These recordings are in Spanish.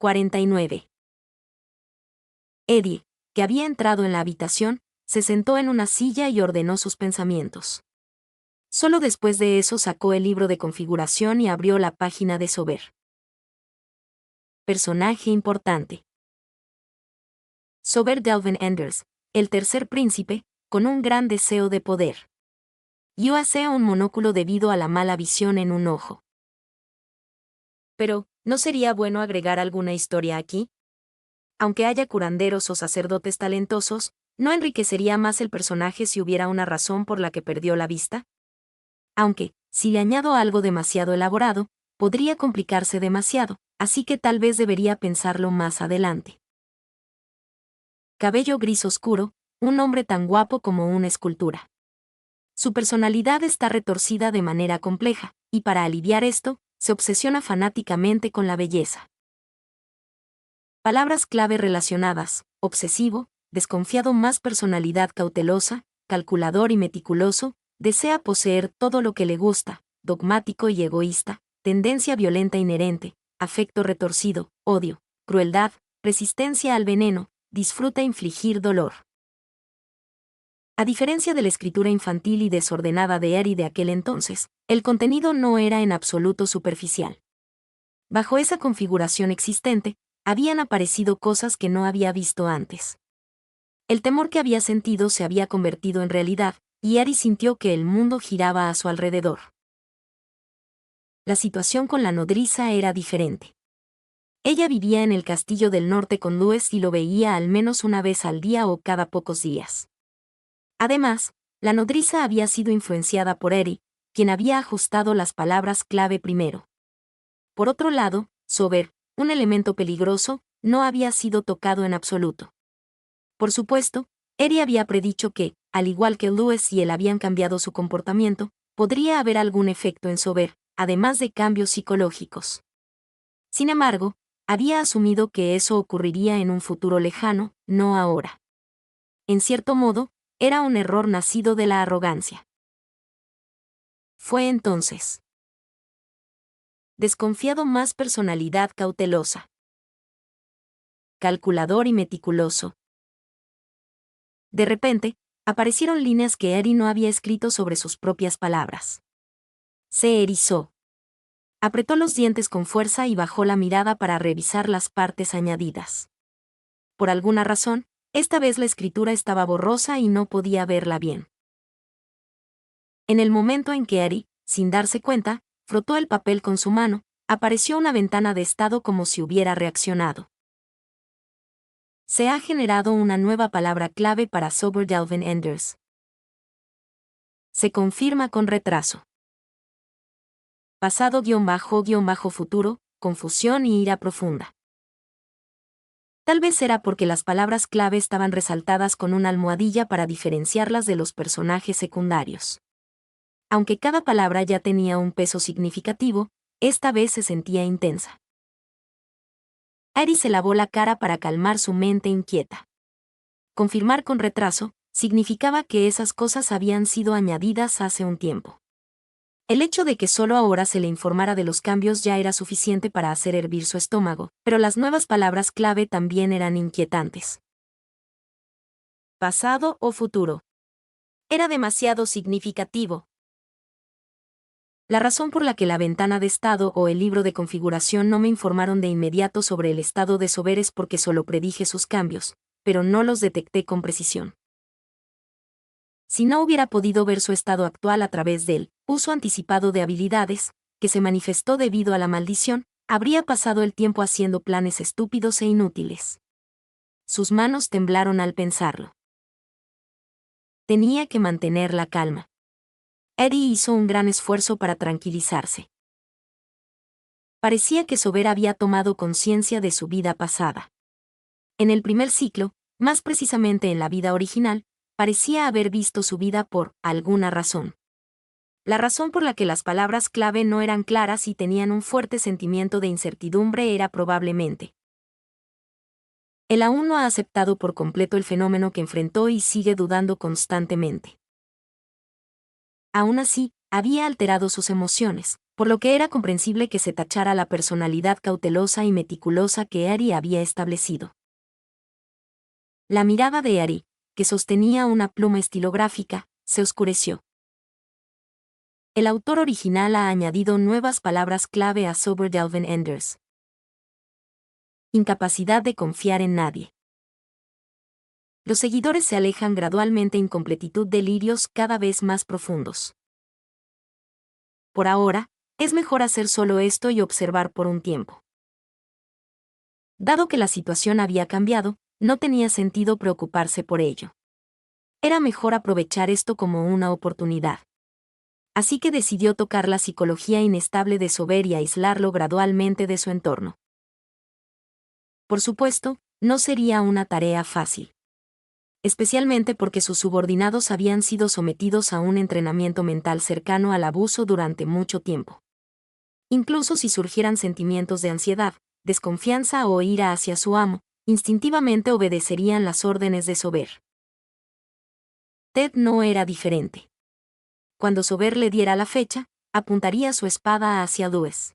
49. Eddie, que había entrado en la habitación, se sentó en una silla y ordenó sus pensamientos. Solo después de eso sacó el libro de configuración y abrió la página de Sober. Personaje importante. Sober Delvin Enders, el tercer príncipe, con un gran deseo de poder. Usaba un monóculo debido a la mala visión en un ojo. Pero, ¿no sería bueno agregar alguna historia aquí? Aunque haya curanderos o sacerdotes talentosos, ¿no enriquecería más el personaje si hubiera una razón por la que perdió la vista? Aunque, si le añado algo demasiado elaborado, podría complicarse demasiado, así que tal vez debería pensarlo más adelante. Cabello gris oscuro, un hombre tan guapo como una escultura. Su personalidad está retorcida de manera compleja, y para aliviar esto, se obsesiona fanáticamente con la belleza. Palabras clave relacionadas: obsesivo, desconfiado, más personalidad cautelosa, calculador y meticuloso, desea poseer todo lo que le gusta, dogmático y egoísta, tendencia violenta inherente, afecto retorcido, odio, crueldad, resistencia al veneno, disfruta infligir dolor. A diferencia de la escritura infantil y desordenada de Eddie de aquel entonces, el contenido no era en absoluto superficial. Bajo esa configuración existente, habían aparecido cosas que no había visto antes. El temor que había sentido se había convertido en realidad, y Eddie sintió que el mundo giraba a su alrededor. La situación con la nodriza era diferente. Ella vivía en el castillo del norte con Louis y lo veía al menos una vez al día o cada pocos días. Además, la nodriza había sido influenciada por Eddie, quien había ajustado las palabras clave primero. Por otro lado, Sober, un elemento peligroso, no había sido tocado en absoluto. Por supuesto, Eddie había predicho que, al igual que Louis y él habían cambiado su comportamiento, podría haber algún efecto en Sober, además de cambios psicológicos. Sin embargo, había asumido que eso ocurriría en un futuro lejano, no ahora. En cierto modo, era un error nacido de la arrogancia. Fue entonces. Desconfiado, más personalidad cautelosa. Calculador y meticuloso. De repente, aparecieron líneas que Eddie no había escrito sobre sus propias palabras. Se erizó. Apretó los dientes con fuerza y bajó la mirada para revisar las partes añadidas. Por alguna razón, esta vez la escritura estaba borrosa y no podía verla bien. En el momento en que Eddie, sin darse cuenta, frotó el papel con su mano, apareció una ventana de estado como si hubiera reaccionado. Se ha generado una nueva palabra clave para Sober Delvin Enders. Se confirma con retraso. Pasado-futuro, confusión y ira profunda. Tal vez era porque las palabras clave estaban resaltadas con una almohadilla para diferenciarlas de los personajes secundarios. Aunque cada palabra ya tenía un peso significativo, esta vez se sentía intensa. Eddie se lavó la cara para calmar su mente inquieta. Confirmar con retraso significaba que esas cosas habían sido añadidas hace un tiempo. El hecho de que solo ahora se le informara de los cambios ya era suficiente para hacer hervir su estómago, pero las nuevas palabras clave también eran inquietantes. Pasado o futuro. Era demasiado significativo. La razón por la que la ventana de estado o el libro de configuración no me informaron de inmediato sobre el estado de Sober es porque solo predije sus cambios, pero no los detecté con precisión. Si no hubiera podido ver su estado actual a través del uso anticipado de habilidades, que se manifestó debido a la maldición, habría pasado el tiempo haciendo planes estúpidos e inútiles. Sus manos temblaron al pensarlo. Tenía que mantener la calma. Eddie hizo un gran esfuerzo para tranquilizarse. Parecía que Sober había tomado conciencia de su vida pasada. En el primer ciclo, más precisamente en la vida original, parecía haber visto su vida por alguna razón. La razón por la que las palabras clave no eran claras y tenían un fuerte sentimiento de incertidumbre era probablemente. Él aún no ha aceptado por completo el fenómeno que enfrentó y sigue dudando constantemente. Aún así, había alterado sus emociones, por lo que era comprensible que se tachara la personalidad cautelosa y meticulosa que Eri había establecido. La mirada de Eri, que sostenía una pluma estilográfica, se oscureció. El autor original ha añadido nuevas palabras clave a Sober Delvin Enders. Incapacidad de confiar en nadie. Los seguidores se alejan gradualmente en completitud delirios cada vez más profundos. Por ahora, es mejor hacer solo esto y observar por un tiempo. Dado que la situación había cambiado, no tenía sentido preocuparse por ello. Era mejor aprovechar esto como una oportunidad. Así que decidió tocar la psicología inestable de Sober y aislarlo gradualmente de su entorno. Por supuesto, no sería una tarea fácil. Especialmente porque sus subordinados habían sido sometidos a un entrenamiento mental cercano al abuso durante mucho tiempo. Incluso si surgieran sentimientos de ansiedad, desconfianza o ira hacia su amo, instintivamente obedecerían las órdenes de Sober. Ted no era diferente. Cuando Sober le diera la fecha, apuntaría su espada hacia Dues.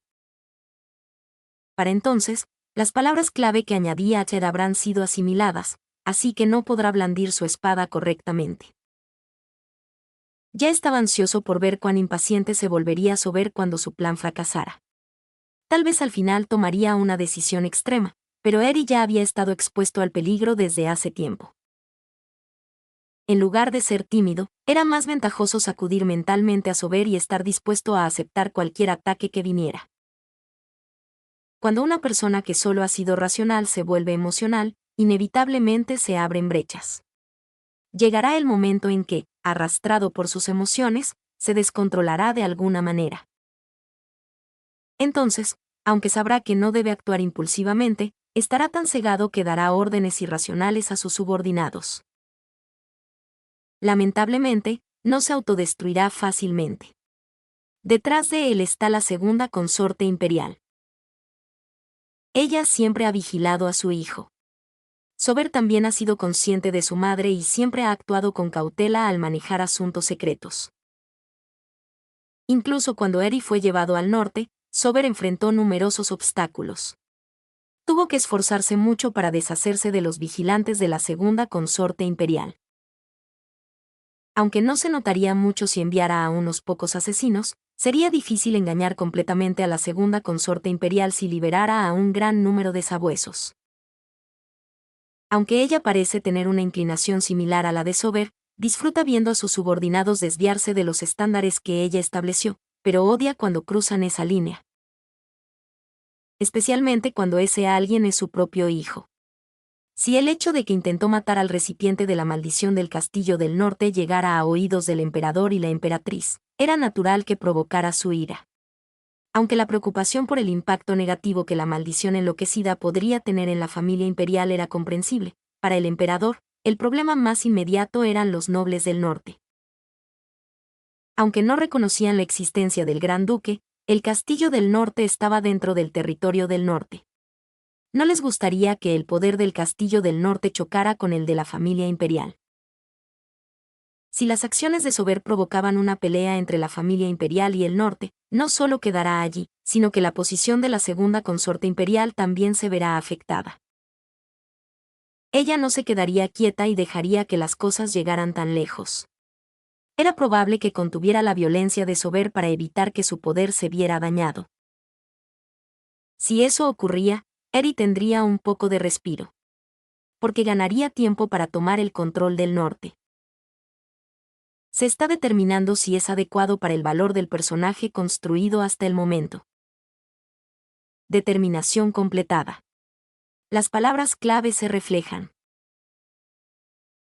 Para entonces, las palabras clave que añadía a Ted habrán sido asimiladas, así que no podrá blandir su espada correctamente. Ya estaba ansioso por ver cuán impaciente se volvería Sober cuando su plan fracasara. Tal vez al final tomaría una decisión extrema, pero Eri ya había estado expuesto al peligro desde hace tiempo. En lugar de ser tímido, era más ventajoso sacudir mentalmente a Sober y estar dispuesto a aceptar cualquier ataque que viniera. Cuando una persona que solo ha sido racional se vuelve emocional, inevitablemente se abren brechas. Llegará el momento en que, arrastrado por sus emociones, se descontrolará de alguna manera. Entonces, aunque sabrá que no debe actuar impulsivamente, estará tan cegado que dará órdenes irracionales a sus subordinados. Lamentablemente, no se autodestruirá fácilmente. Detrás de él está la segunda consorte imperial. Ella siempre ha vigilado a su hijo. Sober también ha sido consciente de su madre y siempre ha actuado con cautela al manejar asuntos secretos. Incluso cuando Eri fue llevado al norte, Sober enfrentó numerosos obstáculos. Tuvo que esforzarse mucho para deshacerse de los vigilantes de la segunda consorte imperial. Aunque no se notaría mucho si enviara a unos pocos asesinos, sería difícil engañar completamente a la segunda consorte imperial si liberara a un gran número de sabuesos. Aunque ella parece tener una inclinación similar a la de Sober, disfruta viendo a sus subordinados desviarse de los estándares que ella estableció, pero odia cuando cruzan esa línea. Especialmente cuando ese alguien es su propio hijo. Si el hecho de que intentó matar al recipiente de la maldición del Castillo del Norte llegara a oídos del emperador y la emperatriz, era natural que provocara su ira. Aunque la preocupación por el impacto negativo que la maldición enloquecida podría tener en la familia imperial era comprensible, para el emperador, el problema más inmediato eran los nobles del norte. Aunque no reconocían la existencia del Gran Duque, el Castillo del Norte estaba dentro del territorio del norte. No les gustaría que el poder del Castillo del Norte chocara con el de la familia imperial. Si las acciones de Sober provocaban una pelea entre la familia imperial y el norte, no solo quedará allí, sino que la posición de la segunda consorte imperial también se verá afectada. Ella no se quedaría quieta y dejaría que las cosas llegaran tan lejos. Era probable que contuviera la violencia de Sober para evitar que su poder se viera dañado. Si eso ocurría, Eri tendría un poco de respiro. Porque ganaría tiempo para tomar el control del norte. Se está determinando si es adecuado para el valor del personaje construido hasta el momento. Determinación completada. Las palabras clave se reflejan.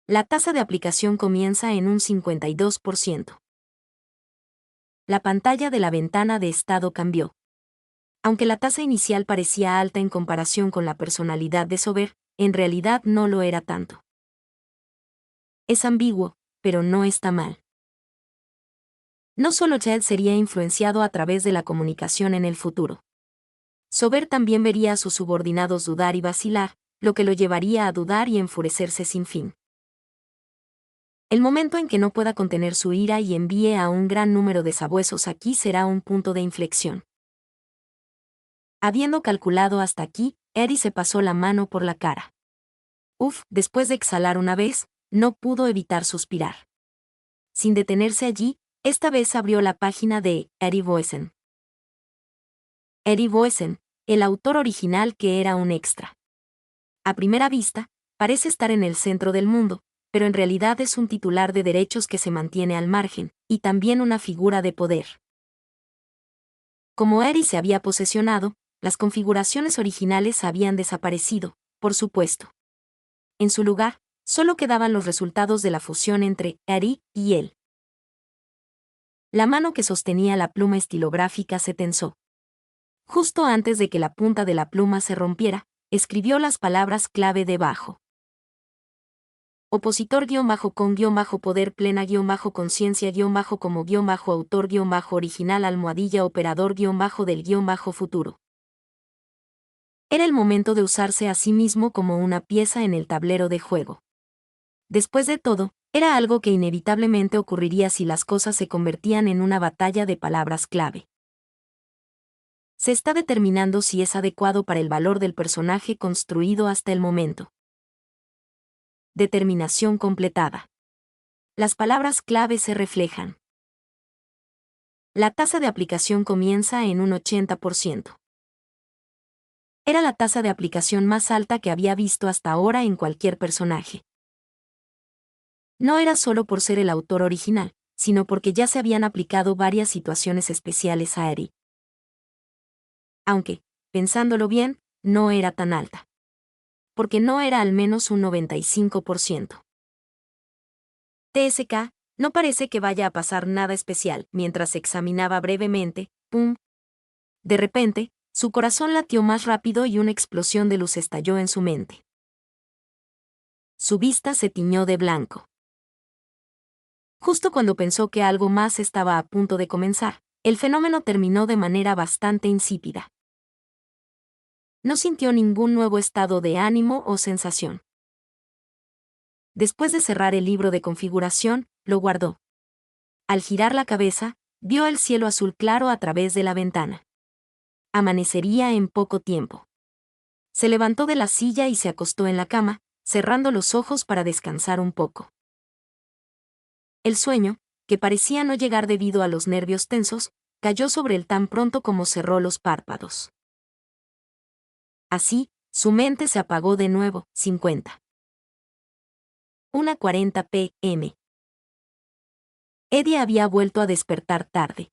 La tasa de aplicación comienza en un 52%. La pantalla de la ventana de estado cambió. Aunque la tasa inicial parecía alta en comparación con la personalidad de Sober, en realidad no lo era tanto. Es ambiguo, pero no está mal. No solo Ted sería influenciado a través de la comunicación en el futuro. Sober también vería a sus subordinados dudar y vacilar, lo que lo llevaría a dudar y enfurecerse sin fin. El momento en que no pueda contener su ira y envíe a un gran número de sabuesos aquí será un punto de inflexión. Habiendo calculado hasta aquí, Eddie se pasó la mano por la cara. Después de exhalar una vez, no pudo evitar suspirar. Sin detenerse allí, esta vez abrió la página de Eddie Boesen. Eddie Boesen, el autor original que era un extra. A primera vista, parece estar en el centro del mundo, pero en realidad es un titular de derechos que se mantiene al margen, y también una figura de poder. Como Eddie se había posesionado, las configuraciones originales habían desaparecido, por supuesto. En su lugar, solo quedaban los resultados de la fusión entre Eddie y él. La mano que sostenía la pluma estilográfica se tensó. Justo antes de que la punta de la pluma se rompiera, escribió las palabras clave debajo. Opositor-con-poder plena-conciencia-como-autor-original operador-del-futuro. Era el momento de usarse a sí mismo como una pieza en el tablero de juego. Después de todo, era algo que inevitablemente ocurriría si las cosas se convertían en una batalla de palabras clave. Se está determinando si es adecuado para el valor del personaje construido hasta el momento. Determinación completada. Las palabras clave se reflejan. La tasa de aplicación comienza en un 80%. Era la tasa de aplicación más alta que había visto hasta ahora en cualquier personaje. No era solo por ser el autor original, sino porque ya se habían aplicado varias situaciones especiales a Eddie. Aunque, pensándolo bien, no era tan alta. Porque no era al menos un 95%. TSK, no parece que vaya a pasar nada especial. Mientras examinaba brevemente, ¡pum! De repente, su corazón latió más rápido y una explosión de luz estalló en su mente. Su vista se tiñó de blanco. Justo cuando pensó que algo más estaba a punto de comenzar, el fenómeno terminó de manera bastante insípida. No sintió ningún nuevo estado de ánimo o sensación. Después de cerrar el libro de configuración, lo guardó. Al girar la cabeza, vio el cielo azul claro a través de la ventana. Amanecería en poco tiempo. Se levantó de la silla y se acostó en la cama, cerrando los ojos para descansar un poco. El sueño, que parecía no llegar debido a los nervios tensos, cayó sobre él tan pronto como cerró los párpados. Así, su mente se apagó de nuevo. 1:40 p.m. Eddie había vuelto a despertar tarde.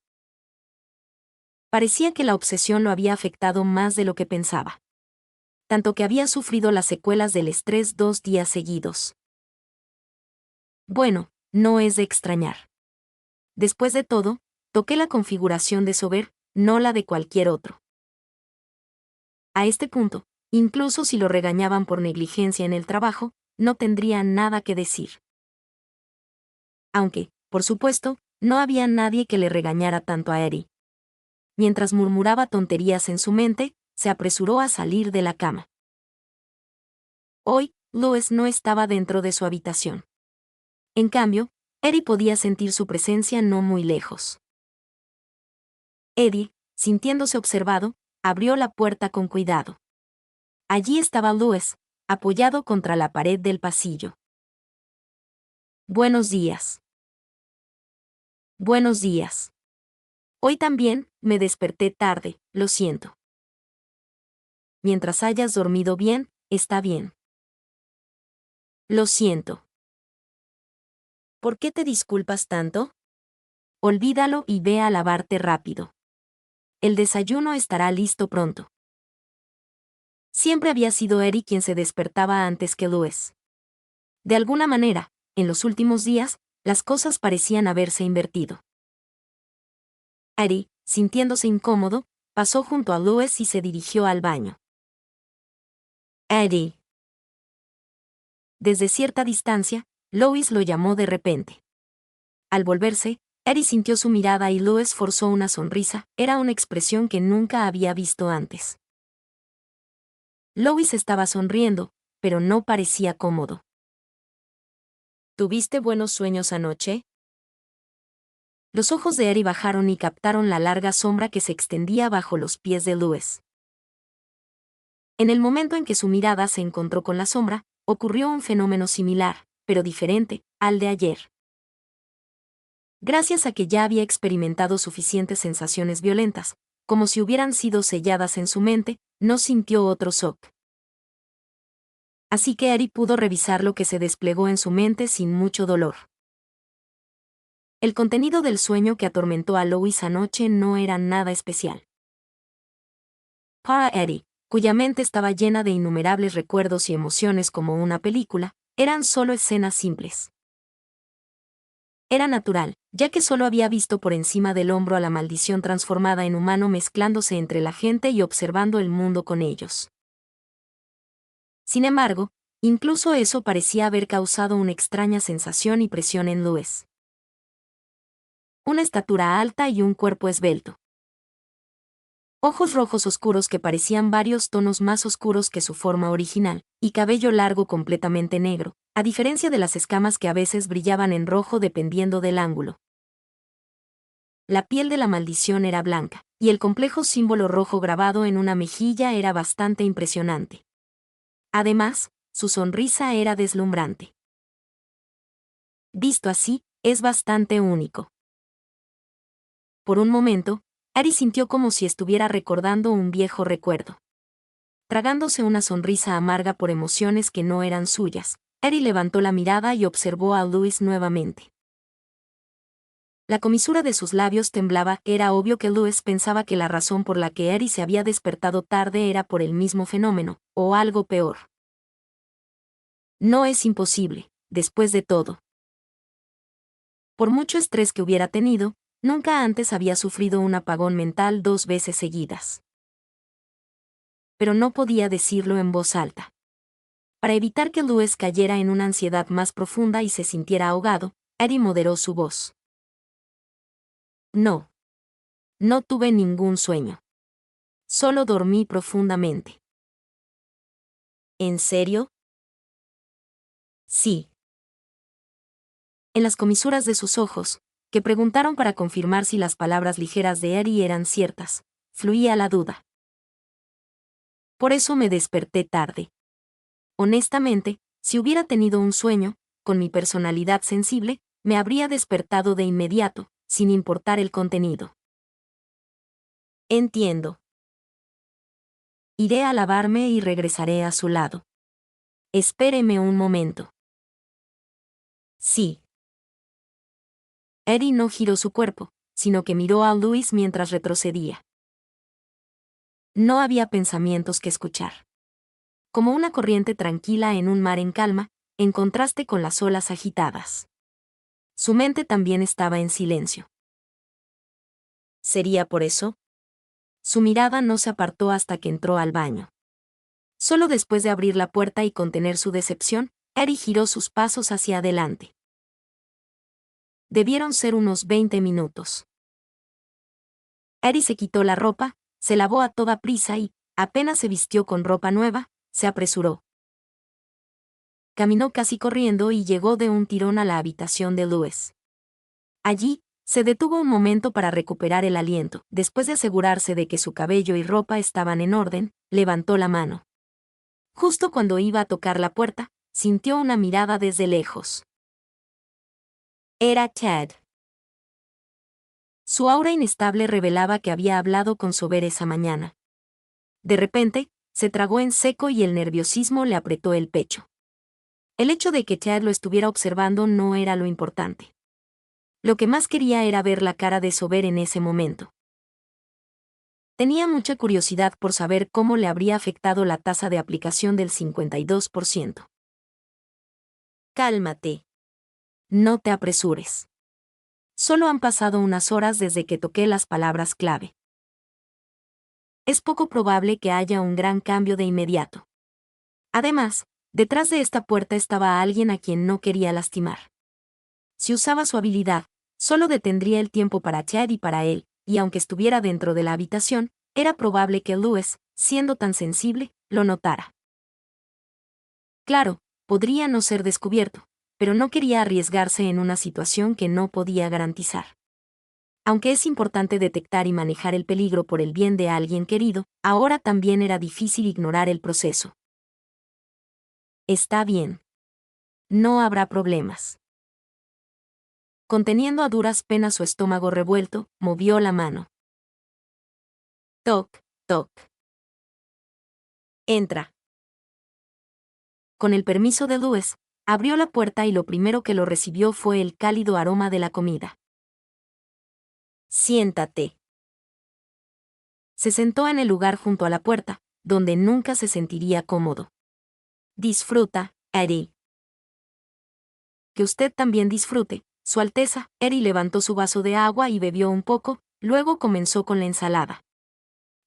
Parecía que la obsesión lo había afectado más de lo que pensaba. Tanto que había sufrido las secuelas del estrés 2 días seguidos. Bueno, no es de extrañar. Después de todo, toqué la configuración de Sober, no la de cualquier otro. A este punto, incluso si lo regañaban por negligencia en el trabajo, no tendría nada que decir. Aunque, por supuesto, no había nadie que le regañara tanto a Eddie. Mientras murmuraba tonterías en su mente, se apresuró a salir de la cama. Hoy, Lois no estaba dentro de su habitación. En cambio, Eddie podía sentir su presencia no muy lejos. Eddie, sintiéndose observado, abrió la puerta con cuidado. Allí estaba Lois, apoyado contra la pared del pasillo. Buenos días. Buenos días. Hoy también, me desperté tarde, lo siento. Mientras hayas dormido bien, está bien. Lo siento. ¿Por qué te disculpas tanto? Olvídalo y ve a lavarte rápido. El desayuno estará listo pronto. Siempre había sido Eddie quien se despertaba antes que Lois. De alguna manera, en los últimos días, las cosas parecían haberse invertido. Eddie, sintiéndose incómodo, pasó junto a Lois y se dirigió al baño. Eddie. Desde cierta distancia, Lois lo llamó de repente. Al volverse, Eddie sintió su mirada y Lois forzó una sonrisa. Era una expresión que nunca había visto antes. Lois estaba sonriendo, pero no parecía cómodo. ¿Tuviste buenos sueños anoche? Los ojos de Eddie bajaron y captaron la larga sombra que se extendía bajo los pies de Louis. En el momento en que su mirada se encontró con la sombra, ocurrió un fenómeno similar, pero diferente, al de ayer. Gracias a que ya había experimentado suficientes sensaciones violentas, como si hubieran sido selladas en su mente, no sintió otro shock. Así que Eddie pudo revisar lo que se desplegó en su mente sin mucho dolor. El contenido del sueño que atormentó a Louis anoche no era nada especial. Para Eddie, cuya mente estaba llena de innumerables recuerdos y emociones como una película, eran solo escenas simples. Era natural, ya que solo había visto por encima del hombro a la maldición transformada en humano mezclándose entre la gente y observando el mundo con ellos. Sin embargo, incluso eso parecía haber causado una extraña sensación y presión en Louis. Una estatura alta y un cuerpo esbelto. Ojos rojos oscuros que parecían varios tonos más oscuros que su forma original, y cabello largo completamente negro, a diferencia de las escamas que a veces brillaban en rojo dependiendo del ángulo. La piel de la maldición era blanca, y el complejo símbolo rojo grabado en una mejilla era bastante impresionante. Además, su sonrisa era deslumbrante. Visto así, es bastante único. Por un momento, Ari sintió como si estuviera recordando un viejo recuerdo. Tragándose una sonrisa amarga por emociones que no eran suyas, Ari levantó la mirada y observó a Louis nuevamente. La comisura de sus labios temblaba. Era obvio que Louis pensaba que la razón por la que Ari se había despertado tarde era por el mismo fenómeno, o algo peor. No es imposible, después de todo. Por mucho estrés que hubiera tenido, nunca antes había sufrido un apagón mental 2 veces seguidas. Pero no podía decirlo en voz alta. Para evitar que Louis cayera en una ansiedad más profunda y se sintiera ahogado, Ari moderó su voz. No. No tuve ningún sueño. Solo dormí profundamente. ¿En serio? Sí. En las comisuras de sus ojos, que preguntaron para confirmar si las palabras ligeras de Ari eran ciertas, fluía la duda. Por eso me desperté tarde. Honestamente, si hubiera tenido un sueño, con mi personalidad sensible, me habría despertado de inmediato, sin importar el contenido. Entiendo. Iré a lavarme y regresaré a su lado. Espéreme un momento. Sí. Eddie no giró su cuerpo, sino que miró a Louis mientras retrocedía. No había pensamientos que escuchar. Como una corriente tranquila en un mar en calma, en contraste con las olas agitadas. Su mente también estaba en silencio. ¿Sería por eso? Su mirada no se apartó hasta que entró al baño. Solo después de abrir la puerta y contener su decepción, Eddie giró sus pasos hacia adelante. Debieron ser unos 20 minutos. Eddie se quitó la ropa, se lavó a toda prisa y, apenas se vistió con ropa nueva, se apresuró. Caminó casi corriendo y llegó de un tirón a la habitación de Louis. Allí, se detuvo un momento para recuperar el aliento. Después de asegurarse de que su cabello y ropa estaban en orden, levantó la mano. Justo cuando iba a tocar la puerta, sintió una mirada desde lejos. Era Chad. Su aura inestable revelaba que había hablado con Sober esa mañana. De repente, se tragó en seco y el nerviosismo le apretó el pecho. El hecho de que Chad lo estuviera observando no era lo importante. Lo que más quería era ver la cara de Sober en ese momento. Tenía mucha curiosidad por saber cómo le habría afectado la tasa de aplicación del 52%. Cálmate. No te apresures. Solo han pasado unas horas desde que toqué las palabras clave. Es poco probable que haya un gran cambio de inmediato. Además, detrás de esta puerta estaba alguien a quien no quería lastimar. Si usaba su habilidad, solo detendría el tiempo para Chad y para él, y aunque estuviera dentro de la habitación, era probable que Louis, siendo tan sensible, lo notara. Claro, podría no ser descubierto, pero no quería arriesgarse en una situación que no podía garantizar. Aunque es importante detectar y manejar el peligro por el bien de alguien querido, ahora también era difícil ignorar el proceso. Está bien. No habrá problemas. Conteniendo a duras penas su estómago revuelto, movió la mano. Toc, toc. Entra. Con el permiso de Louis, abrió la puerta y lo primero que lo recibió fue el cálido aroma de la comida. Siéntate. Se sentó en el lugar junto a la puerta, donde nunca se sentiría cómodo. Disfruta, Eddie. Que usted también disfrute, Su Alteza. Eddie levantó su vaso de agua y bebió un poco, luego comenzó con la ensalada.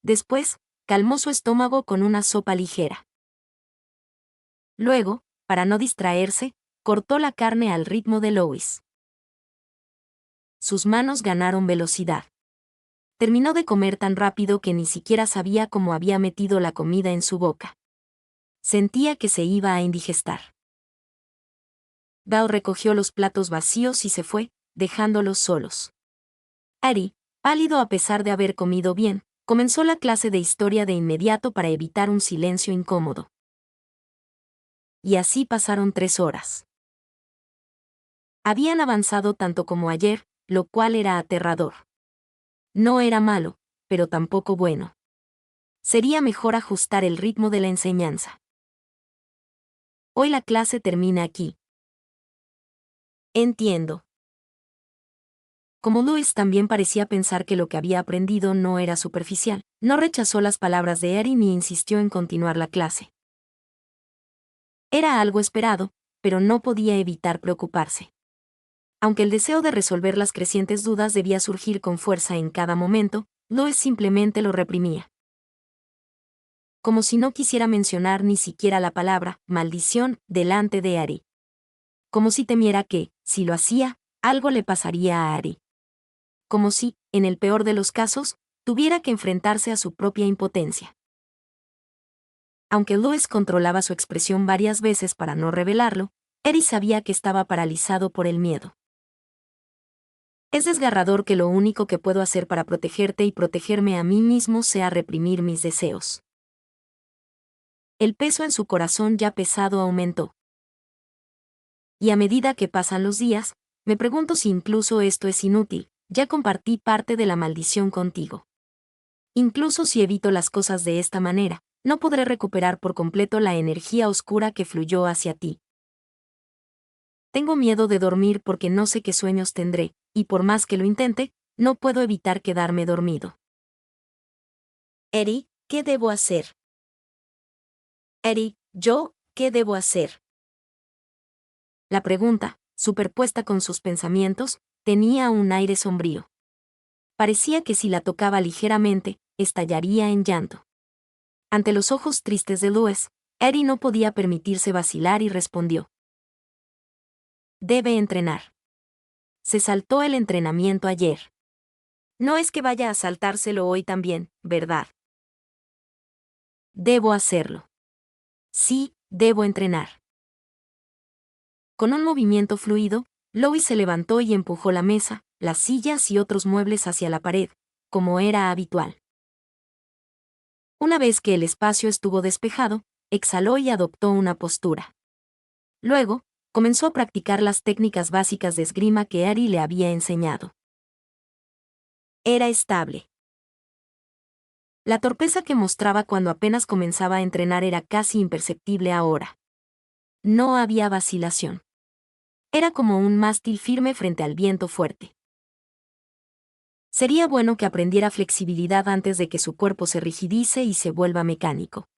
Después, calmó su estómago con una sopa ligera. Luego, para no distraerse, cortó la carne al ritmo de Louis. Sus manos ganaron velocidad. Terminó de comer tan rápido que ni siquiera sabía cómo había metido la comida en su boca. Sentía que se iba a indigestar. Bao recogió los platos vacíos y se fue, dejándolos solos. Ari, pálido a pesar de haber comido bien, comenzó la clase de historia de inmediato para evitar un silencio incómodo. Y así pasaron 3 horas. Habían avanzado tanto como ayer, lo cual era aterrador. No era malo, pero tampoco bueno. Sería mejor ajustar el ritmo de la enseñanza. Hoy la clase termina aquí. Entiendo. Como Louis también parecía pensar que lo que había aprendido no era superficial, no rechazó las palabras de Erin ni insistió en continuar la clase. Era algo esperado, pero no podía evitar preocuparse. Aunque el deseo de resolver las crecientes dudas debía surgir con fuerza en cada momento, Louis simplemente lo reprimía. Como si no quisiera mencionar ni siquiera la palabra maldición delante de Ari. Como si temiera que, si lo hacía, algo le pasaría a Ari. Como si, en el peor de los casos, tuviera que enfrentarse a su propia impotencia. Aunque Louis controlaba su expresión varias veces para no revelarlo, Eri sabía que estaba paralizado por el miedo. Es desgarrador que lo único que puedo hacer para protegerte y protegerme a mí mismo sea reprimir mis deseos. El peso en su corazón ya pesado aumentó. Y a medida que pasan los días, me pregunto si incluso esto es inútil, ya compartí parte de la maldición contigo. Incluso si evito las cosas de esta manera, no podré recuperar por completo la energía oscura que fluyó hacia ti. Tengo miedo de dormir porque no sé qué sueños tendré, y por más que lo intente, no puedo evitar quedarme dormido. Eri, ¿qué debo hacer? Eri, ¿qué debo hacer? La pregunta, superpuesta con sus pensamientos, tenía un aire sombrío. Parecía que si la tocaba ligeramente, estallaría en llanto. Ante los ojos tristes de Louis, Eri no podía permitirse vacilar y respondió. Debe entrenar. Se saltó el entrenamiento ayer. No es que vaya a saltárselo hoy también, ¿verdad? Debo hacerlo. Sí, debo entrenar. Con un movimiento fluido, Louis se levantó y empujó la mesa, las sillas y otros muebles hacia la pared, como era habitual. Una vez que el espacio estuvo despejado, exhaló y adoptó una postura. Luego, comenzó a practicar las técnicas básicas de esgrima que Ari le había enseñado. Era estable. La torpeza que mostraba cuando apenas comenzaba a entrenar era casi imperceptible ahora. No había vacilación. Era como un mástil firme frente al viento fuerte. Sería bueno que aprendiera flexibilidad antes de que su cuerpo se rigidice y se vuelva mecánico.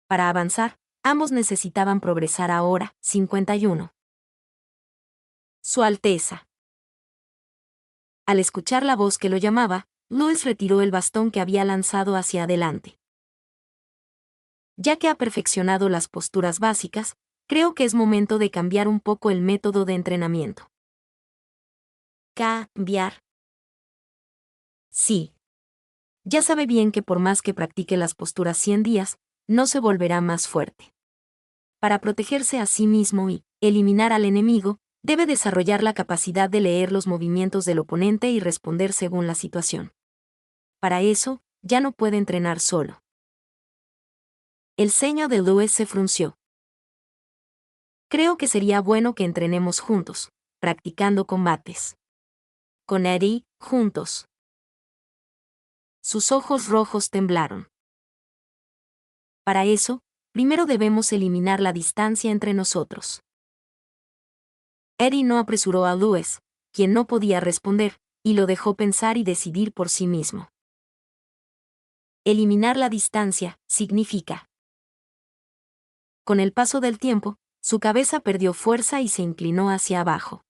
Para avanzar, ambos necesitaban progresar ahora. 51. Su Alteza. Al escuchar la voz que lo llamaba, Louis retiró el bastón que había lanzado hacia adelante. Ya que ha perfeccionado las posturas básicas, creo que es momento de cambiar un poco el método de entrenamiento. ¿Cambiar? Sí. Ya sabe bien que por más que practique las posturas 100 días, no se volverá más fuerte. Para protegerse a sí mismo y, eliminar al enemigo, debe desarrollar la capacidad de leer los movimientos del oponente y responder según la situación. Para eso, ya no puede entrenar solo. El ceño de Lewis se frunció. Creo que sería bueno que entrenemos juntos, practicando combates. Con Eddie, juntos. Sus ojos rojos temblaron. Para eso, primero debemos eliminar la distancia entre nosotros. Eddie no apresuró a Lewis, quien no podía responder, y lo dejó pensar y decidir por sí mismo. Eliminar la distancia significa. Con el paso del tiempo, su cabeza perdió fuerza y se inclinó hacia abajo.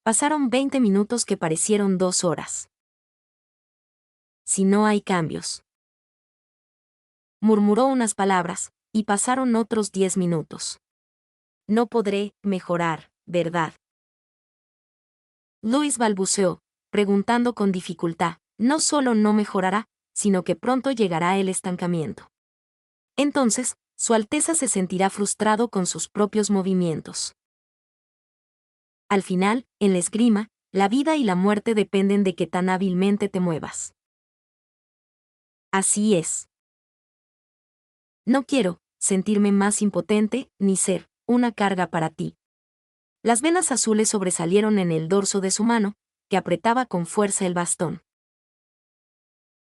Pasaron 20 minutos que parecieron 2 horas. Si no hay cambios. Murmuró unas palabras, y pasaron otros 10 minutos. No podré mejorar, ¿verdad? Lewis balbuceó, preguntando con dificultad, no solo no mejorará, sino que pronto llegará el estancamiento. Entonces, Su Alteza se sentirá frustrado con sus propios movimientos. Al final, en la esgrima, la vida y la muerte dependen de qué tan hábilmente te muevas. Así es. No quiero sentirme más impotente, ni ser una carga para ti. Las venas azules sobresalieron en el dorso de su mano, que apretaba con fuerza el bastón.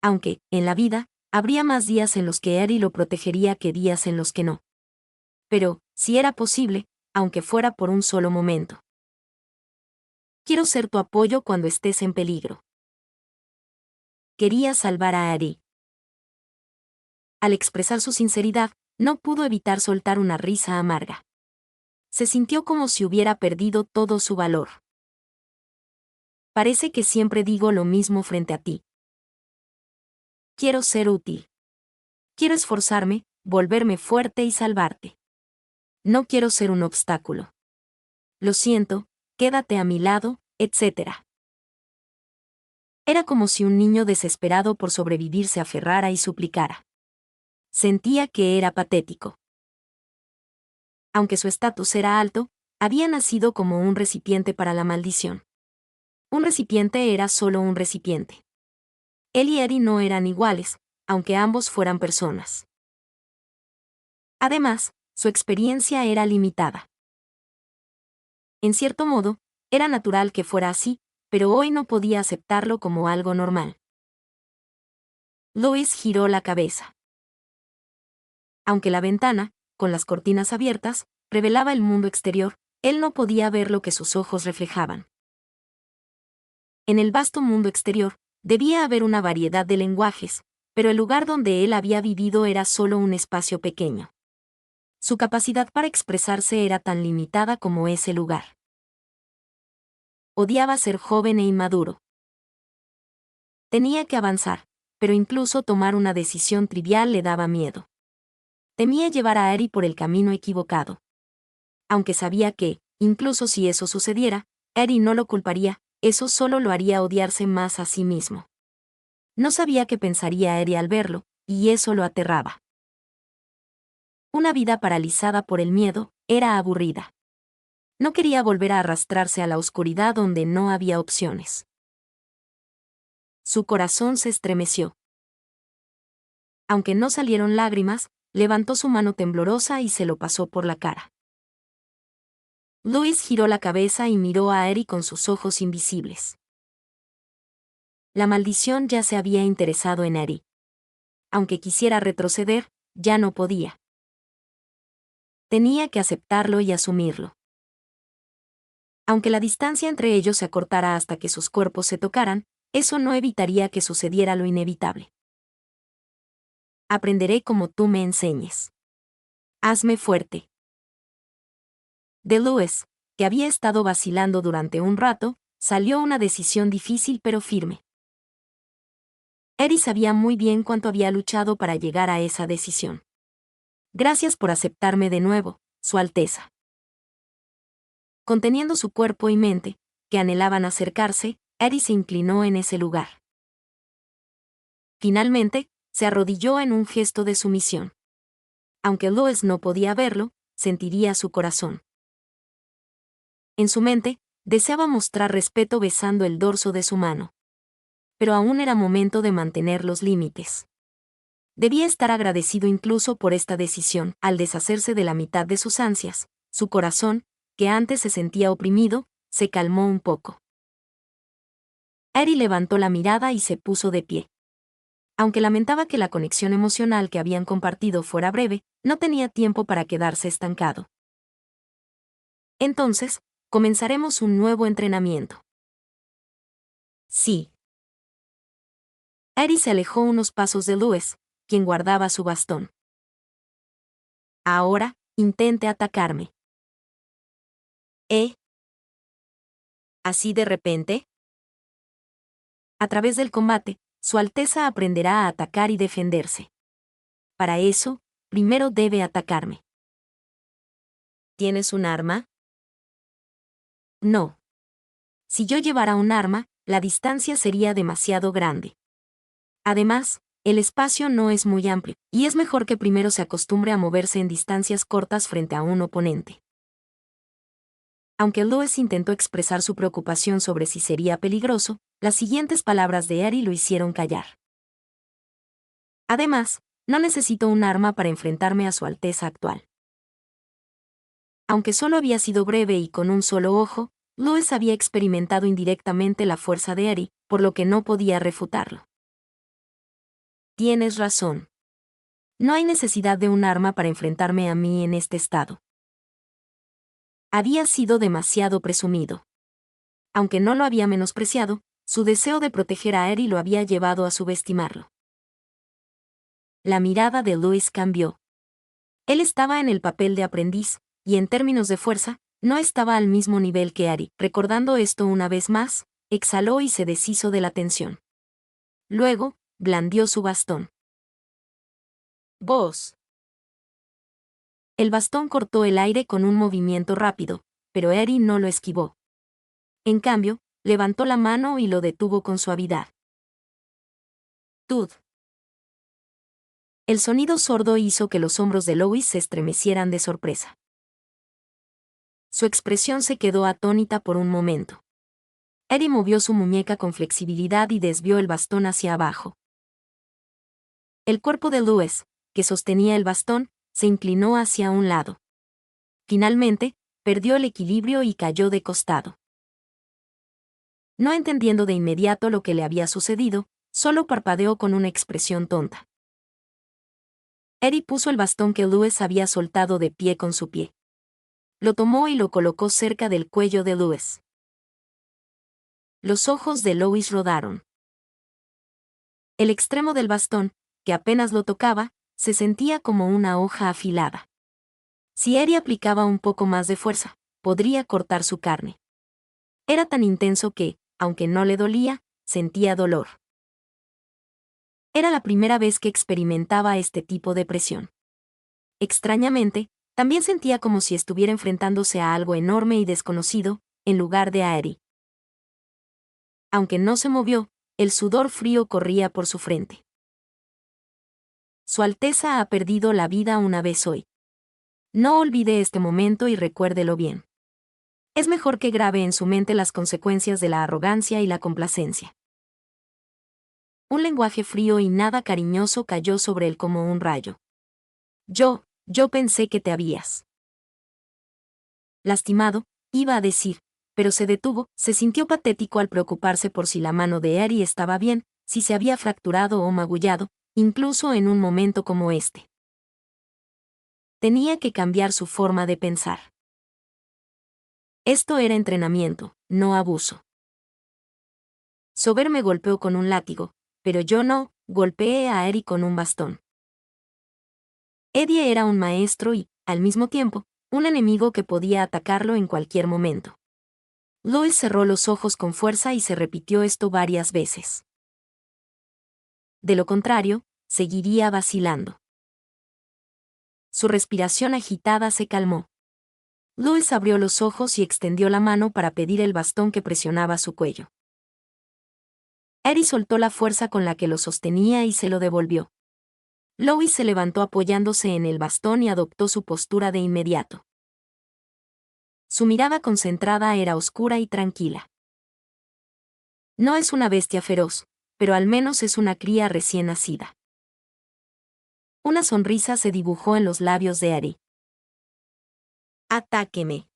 Aunque, en la vida, habría más días en los que Eri lo protegería que días en los que no. Pero, si era posible, aunque fuera por un solo momento. Quiero ser tu apoyo cuando estés en peligro. Quería salvar a Eri. Al expresar su sinceridad, no pudo evitar soltar una risa amarga. Se sintió como si hubiera perdido todo su valor. Parece que siempre digo lo mismo frente a ti. Quiero ser útil. Quiero esforzarme, volverme fuerte y salvarte. No quiero ser un obstáculo. Lo siento, quédate a mi lado, etc. Era como si un niño desesperado por sobrevivir se aferrara y suplicara. Sentía que era patético. Aunque su estatus era alto, había nacido como un recipiente para la maldición. Un recipiente era solo un recipiente. Él y Eri no eran iguales, aunque ambos fueran personas. Además, su experiencia era limitada. En cierto modo, era natural que fuera así, pero hoy no podía aceptarlo como algo normal. Lewis giró la cabeza. Aunque la ventana, con las cortinas abiertas, revelaba el mundo exterior, él no podía ver lo que sus ojos reflejaban. En el vasto mundo exterior, debía haber una variedad de lenguajes, pero el lugar donde él había vivido era solo un espacio pequeño. Su capacidad para expresarse era tan limitada como ese lugar. Odiaba ser joven e inmaduro. Tenía que avanzar, pero incluso tomar una decisión trivial le daba miedo. Temía llevar a Eri por el camino equivocado. Aunque sabía que, incluso si eso sucediera, Eri no lo culparía, eso solo lo haría odiarse más a sí mismo. No sabía qué pensaría Eri al verlo, y eso lo aterraba. Una vida paralizada por el miedo era aburrida. No quería volver a arrastrarse a la oscuridad donde no había opciones. Su corazón se estremeció. Aunque no salieron lágrimas, levantó su mano temblorosa y se lo pasó por la cara. Lewis giró la cabeza y miró a Eri con sus ojos invisibles. La maldición ya se había interesado en Eri. Aunque quisiera retroceder, ya no podía. Tenía que aceptarlo y asumirlo. Aunque la distancia entre ellos se acortara hasta que sus cuerpos se tocaran, eso no evitaría que sucediera lo inevitable. Aprenderé como tú me enseñes. Hazme fuerte. De Lewis, que había estado vacilando durante un rato, salió una decisión difícil pero firme. Eri sabía muy bien cuánto había luchado para llegar a esa decisión. Gracias por aceptarme de nuevo, Su Alteza. Conteniendo su cuerpo y mente, que anhelaban acercarse, Eri se inclinó en ese lugar. Finalmente, se arrodilló en un gesto de sumisión. Aunque Lewis no podía verlo, sentiría su corazón. En su mente, deseaba mostrar respeto besando el dorso de su mano. Pero aún era momento de mantener los límites. Debía estar agradecido incluso por esta decisión. Al deshacerse de la mitad de sus ansias, su corazón, que antes se sentía oprimido, se calmó un poco. Eri levantó la mirada y se puso de pie. Aunque lamentaba que la conexión emocional que habían compartido fuera breve, no tenía tiempo para quedarse estancado. Entonces, comenzaremos un nuevo entrenamiento. Sí. Eri se alejó unos pasos de Louis, quien guardaba su bastón. Ahora, intente atacarme. ¿Así de repente? A través del combate, Su Alteza aprenderá a atacar y defenderse. Para eso, primero debe atacarme. ¿Tienes un arma? No. Si yo llevara un arma, la distancia sería demasiado grande. Además, el espacio no es muy amplio, y es mejor que primero se acostumbre a moverse en distancias cortas frente a un oponente. Aunque Louis intentó expresar su preocupación sobre si sería peligroso, las siguientes palabras de Eri lo hicieron callar. Además, no necesito un arma para enfrentarme a Su Alteza actual. Aunque solo había sido breve y con un solo ojo, Louis había experimentado indirectamente la fuerza de Eri, por lo que no podía refutarlo. Tienes razón. No hay necesidad de un arma para enfrentarme a mí en este estado. Había sido demasiado presumido. Aunque no lo había menospreciado, su deseo de proteger a Eri lo había llevado a subestimarlo. La mirada de Louis cambió. Él estaba en el papel de aprendiz, y en términos de fuerza, no estaba al mismo nivel que Eri. Recordando esto una vez más, exhaló y se deshizo de la tensión. Luego, blandió su bastón. Vos. El bastón cortó el aire con un movimiento rápido, pero Eri no lo esquivó. En cambio, levantó la mano y lo detuvo con suavidad. Tud. El sonido sordo hizo que los hombros de Louis se estremecieran de sorpresa. Su expresión se quedó atónita por un momento. Eri movió su muñeca con flexibilidad y desvió el bastón hacia abajo. El cuerpo de Louis, que sostenía el bastón, se inclinó hacia un lado. Finalmente, perdió el equilibrio y cayó de costado. No entendiendo de inmediato lo que le había sucedido, solo parpadeó con una expresión tonta. Eri puso el bastón que Louis había soltado de pie con su pie. Lo tomó y lo colocó cerca del cuello de Louis. Los ojos de Louis rodaron. El extremo del bastón, que apenas lo tocaba, se sentía como una hoja afilada. Si Eri aplicaba un poco más de fuerza, podría cortar su carne. Era tan intenso que, aunque no le dolía, sentía dolor. Era la primera vez que experimentaba este tipo de presión. Extrañamente, también sentía como si estuviera enfrentándose a algo enorme y desconocido, en lugar de a Eri. Aunque no se movió, el sudor frío corría por su frente. Su Alteza ha perdido la vida una vez hoy. No olvide este momento y recuérdelo bien. Es mejor que grabe en su mente las consecuencias de la arrogancia y la complacencia. Un lenguaje frío y nada cariñoso cayó sobre él como un rayo. Yo pensé que te habías. Lastimado, iba a decir, pero se detuvo, se sintió patético al preocuparse por si la mano de Eri estaba bien, si se había fracturado o magullado, incluso en un momento como este. Tenía que cambiar su forma de pensar. Esto era entrenamiento, no abuso. Sober me golpeó con un látigo, pero yo no, golpeé a Eri con un bastón. Eddie era un maestro y, al mismo tiempo, un enemigo que podía atacarlo en cualquier momento. Louis cerró los ojos con fuerza y se repitió esto varias veces. De lo contrario, seguiría vacilando. Su respiración agitada se calmó. Louis abrió los ojos y extendió la mano para pedir el bastón que presionaba su cuello. Eri soltó la fuerza con la que lo sostenía y se lo devolvió. Louis se levantó apoyándose en el bastón y adoptó su postura de inmediato. Su mirada concentrada era oscura y tranquila. No es una bestia feroz, pero al menos es una cría recién nacida. Una sonrisa se dibujó en los labios de Ari. Atáqueme.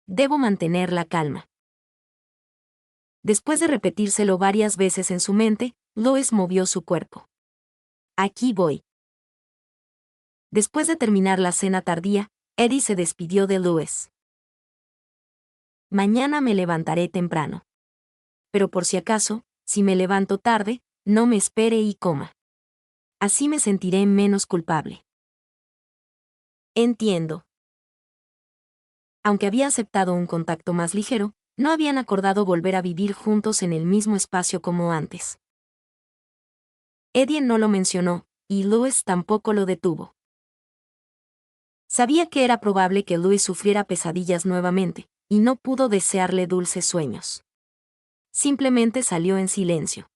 Debo mantener la calma. Después de repetírselo varias veces en su mente, Lois movió su cuerpo. Aquí voy. Después de terminar la cena tardía, Eddie se despidió de Lois. Mañana me levantaré temprano. Pero por si acaso, si me levanto tarde, no me espere y coma. Así me sentiré menos culpable. Entiendo. Aunque había aceptado un contacto más ligero, no habían acordado volver a vivir juntos en el mismo espacio como antes. Eddie no lo mencionó, y Lois tampoco lo detuvo. Sabía que era probable que Lois sufriera pesadillas nuevamente, y no pudo desearle dulces sueños. Simplemente salió en silencio.